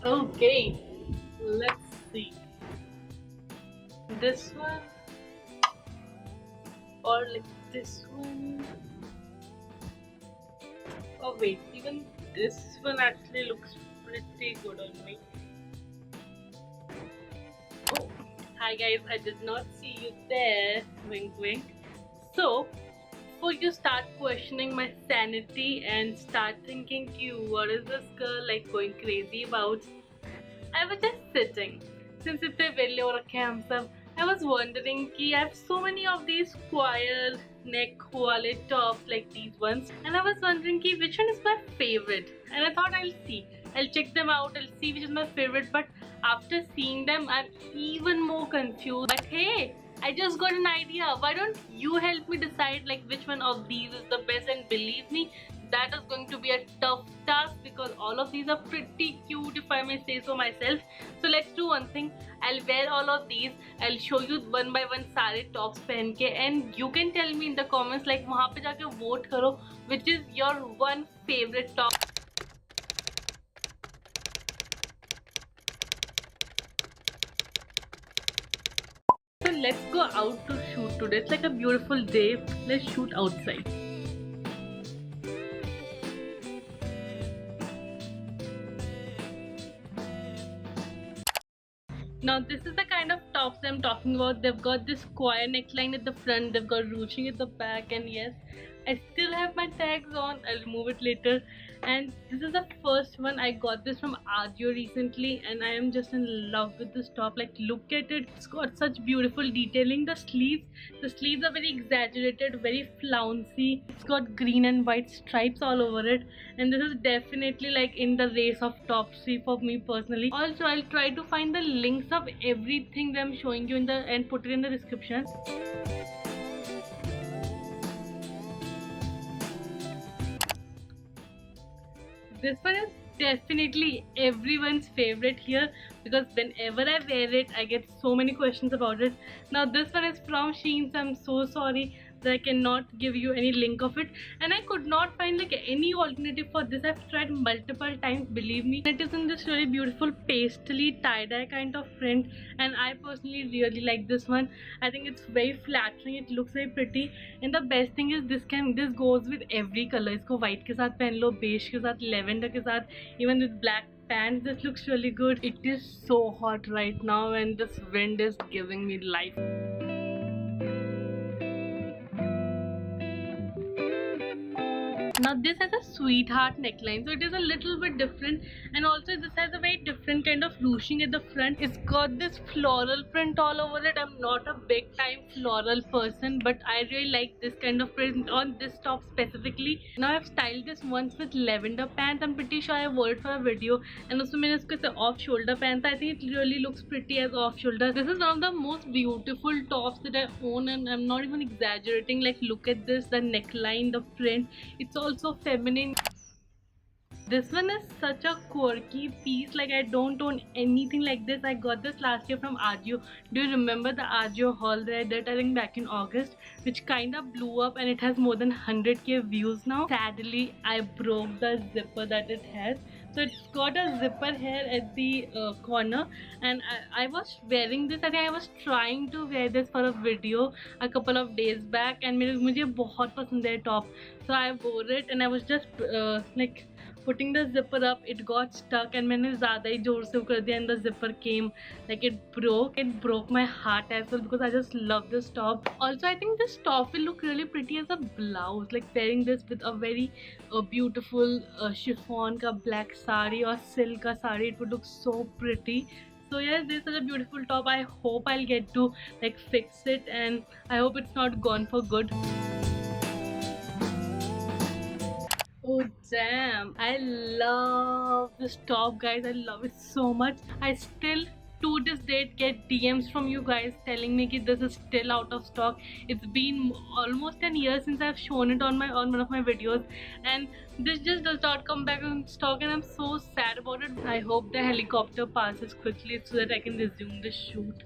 Okay, let's see. This one or like this one. Oh wait, even this one actually looks pretty good on me. Oh, hi guys, I did not see you there. Wink wink. So, before you start questioning my sanity and start thinking, you what is this girl like going crazy about? I was just sitting. Since it's a वेले हो रखे हैं हम सब, I was wondering कि I have so many of these square neck wale tops like these ones, and I was wondering कि which one is my favorite. And I thought I'll check them out, I'll see which is my favorite. But after seeing them, I'm even more confused. But hey, I just got an idea. Why don't you help me decide like which one of these is the best? And believe me, that is going to be a tough task because all of these are pretty cute if I may say so myself. So let's do one thing. I'll wear all of these. I'll show you one by one सारे tops पहन के, and you can tell me in the comments like वहाँ पे जाके vote करो which is your one favorite top. So let's go out to shoot today. It's like a beautiful day. Let's shoot outside. Now this is the kind of tops I'm talking about. They've got this square neckline at the front, they've got ruching at the back, and yes, I still have my tags on. I'll remove it later. And this is the first one. I got this from Ajio recently, and I am just in love with this top. Like, look at it. It's got such beautiful detailing. The sleeves are very exaggerated, very flouncy. It's got green and white stripes all over it, and this is definitely like in the race of top 3 for me personally. Also, I'll try to find the links of everything that I'm showing you in the and put it in the description. This one is definitely everyone's favorite here because whenever I wear it, I get so many questions about it. Now this one is from Shein, so I'm so sorry that I cannot give you any link of it, and I could not find like any alternative for this. I've tried multiple times, believe me. It is in this really beautiful pastely tie-dye kind of print, and I personally really like this one. I think it's very flattering, it looks very pretty, and the best thing is this goes with every color. इसको white के साथ पहन लो, beige के साथ, lavender के साथ, even with black pants. This looks really good. It is so hot right now and this wind is giving me life. Now this has a sweetheart neckline, so it is a little bit different, and also this has a very different kind of ruching at the front. It's got this floral print all over it. I'm not a big time floral person, but I really like this kind of print on this top specifically. Now I've styled this once with lavender pants. I'm pretty sure I wore it for a video, and also मैंने इसको off shoulder pants. I think it really looks pretty as off shoulder. This is one of the most beautiful tops that I own, and I'm not even exaggerating. Like, look at this, the neckline, the print. It's also feminine. This one is such a quirky piece. Like, I don't own anything like this. I got this last year from Ajio. Do you remember the Ajio haul that I did, I think back in August, which kind of blew up and it has more than 100k views now? Sadly, I broke the zipper that it has. So it's got a zipper here at the corner, and I was wearing this. I think I was trying to wear this for a video a couple of days back, and मुझे बहुत पसंद है top. So I wore it and I was just like putting the zipper up. It got stuck and मैंने ज़्यादा ही जोर से कर दिया, and the zipper came, like it broke my heart as well because I just love this top. Also, I think this top will look really pretty as a blouse, like pairing this with a very beautiful chiffon ka black sari or silk ka sari. It would look so pretty. So yes, this is such a beautiful top. I hope I'll get to like fix it, and I hope it's not gone for good. Oh damn, I love this top, guys. I love it so much. I still to this date get DMs from you guys telling me that this is still out of stock. It's been almost 10 years since I've shown it on one of my videos, and this just does not come back in stock, and I'm so sad about it. I hope the helicopter passes quickly so that I can resume the shoot.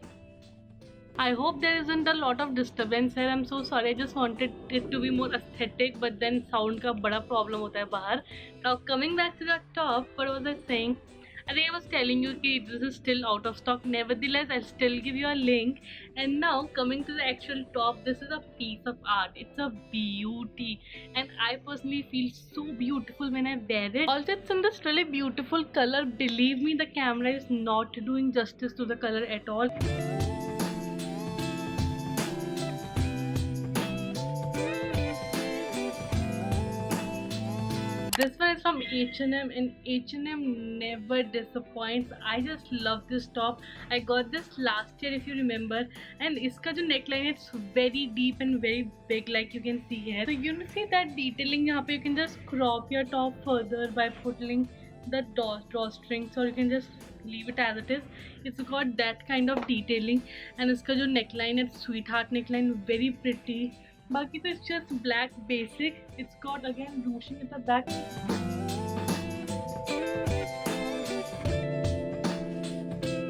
I hope there isn't a lot of disturbance here. I'm so sorry. I just wanted it to be more aesthetic, but then sound का बड़ा problem होता है बाहर. Now coming back to the top, what was I saying? I think I was telling you that this is still out of stock. Nevertheless, I'll still give you a link. And now coming to the actual top, this is a piece of art. It's a beauty, and I personally feel so beautiful when I wear it. Also, it's in this really beautiful color. Believe me, the camera is not doing justice to the color at all. This one is from H&M, and H&M never disappoints. I just love this top. I got this last year if you remember, and iska jo neckline, it's very deep and very big, like you can see here. So you see that detailing here. You can just crop your top further by putting the drawstrings, or you can just leave it as it is. It's got that kind of detailing, and iska jo neckline, it's sweetheart neckline, very pretty. Baki तो it's just black basic. It's got again ruching at the back.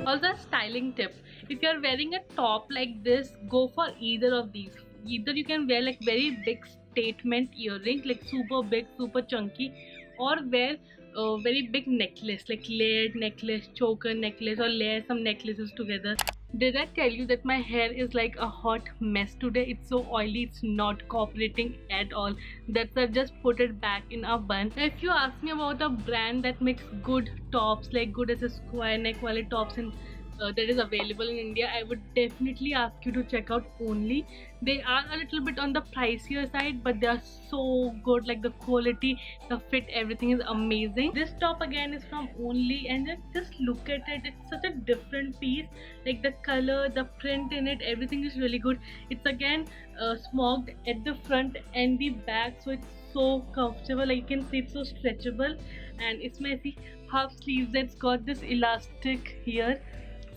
Also, a styling tip: if you are wearing a top like this, go for either of these. Either you can wear like very big statement earring, like super big, super chunky, or wear a very big necklace, like layered necklace, choker necklace, or layer some necklaces together. Did I tell you that my hair is like a hot mess today? It's so oily, it's not cooperating at all. That's why I've just put it back in a bun. If you ask me about a brand that makes good tops, like good as a square neck wale tops in that is available in India, I would definitely ask you to check out Only. They are a little bit on the pricier side, but they are so good. Like the quality, the fit, everything is amazing. This top again is from Only, and just look at it. It's such a different piece. Like the color, the print in it, everything is really good. It's again smoked at the front and the back, so it's so comfortable. Like you can see, it's so stretchable, and it's messy half sleeves. It's got this elastic here,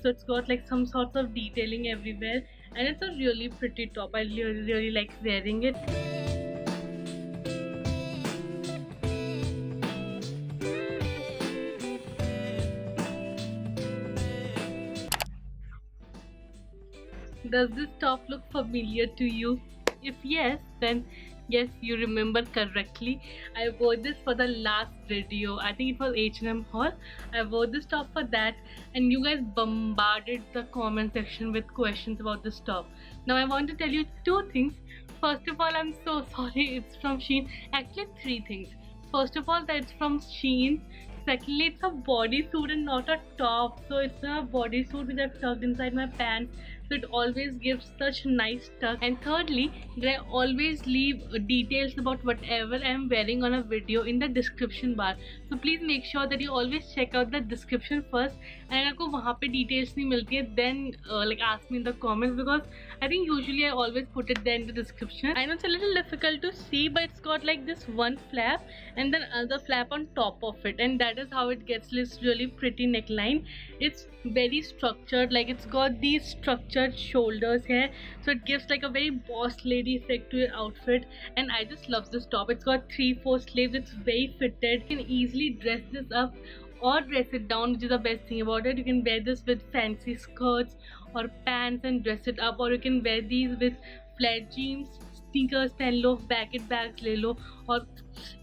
so it's got like some sorts of detailing everywhere, and it's a really pretty top. I really like wearing it. Does this top look familiar to you? If yes, then yes, you remember correctly. I wore this for the last video. I think it was H&M haul. I wore this top for that, and you guys bombarded the comment section with questions about this top. Now I want to tell you two things. First of all, I'm so sorry, it's from Shein. Actually, three things. First of all, that it's from Shein. Secondly, it's a bodysuit and not a top. So it's a bodysuit which I've tucked inside my pants, so it always gives such nice tuck. And thirdly, that I always leave details about whatever I'm wearing on a video in the description bar. So please make sure that you always check out the description first. And अगर आपको वहाँ पे details नहीं मिलती है, then like ask me in the comments, because I think usually I always put it there in the description. I know it's a little difficult to see, but it's got like this one flap and then another flap on top of it, and that is how it gets this really pretty neckline. It's very structured, like it's got these structured shoulders here, so it gives like a very boss lady effect to your outfit, and I just love this top. It's got 3/4 sleeves, it's very fitted. You can easily dress this up or dress it down, which is the best thing about it. You can wear this with fancy skirts or pants and dress it up, or you can wear these with flat jeans, sneakers पहन लो, baked bags ले लो, और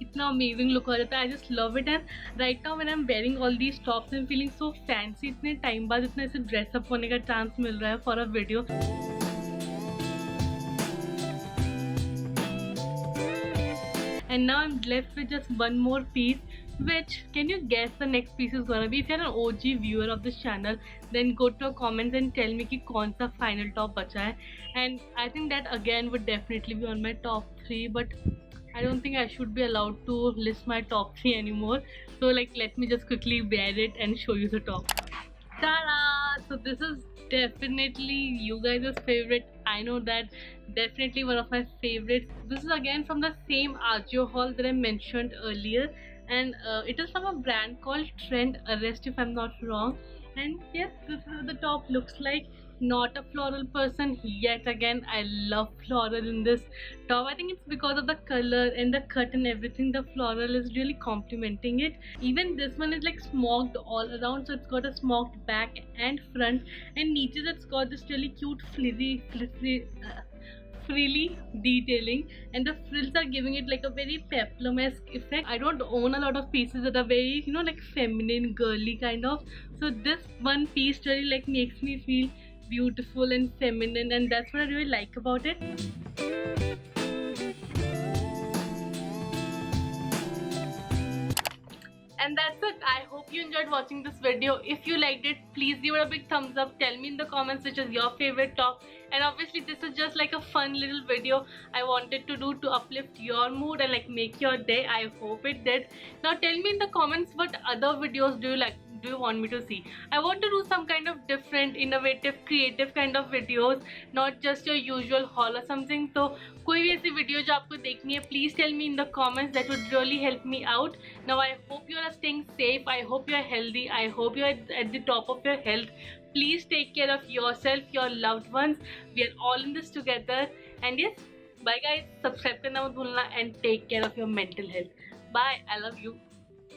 इतना amazing look आ जाता है. I just love it. And right now when I am wearing all these tops I am feeling so fancy. इतने time बाद इतना ऐसे ड्रेसअप होने का चांस मिल रहा है for a video. And now I'm left with just one more piece, which, can you guess the next piece is gonna be? If you're an OG viewer of this channel, then go to the comments and tell me कि कौन सा final top बचा है. And I think that again would definitely be on my top 3, but I don't think I should be allowed to list my top 3 anymore. So like, let me just quickly wear it and show you the top. Ta-da! So this is definitely you guys' favorite. I know that. Definitely one of my favorites. This is again from the same Ajio haul that I mentioned earlier, and it is from a brand called Trend Arrest, if I'm not wrong. And yes, this is how the top looks like. Not a floral person yet again. I love floral in this top. I think it's because of the color and the cut and everything. The floral is really complementing it. Even this one is like smoked all around, so it's got a smoked back and front, and niche it's got this really cute frilly detailing, and the frills are giving it like a very peplum-esque effect. I don't own a lot of pieces that are very, like feminine, girly kind of. So this one piece really like makes me feel beautiful and feminine, and that's what I really like about it. And that's it. I hope you enjoyed watching this video. If you liked it, please give it a big thumbs up. Tell me in the comments which is your favorite top. And obviously this is just like a fun little video I wanted to do to uplift your mood and like make your day. I hope it did. Now tell me in the comments what other videos do you want me to see. I want to do some kind of different, innovative, creative kind of videos, not just your usual haul or something. So कोई भी ऐसी video जो आपको देखनी है, please tell me in the comments. That would really help me out. Now I hope you are staying safe. I hope you are healthy. I hope you are at the top of your health. Please take care of yourself, your loved ones. We are all in this together. And yes, bye guys. Subscribe करना मत भूलना and take care of your mental health. Bye. I love you.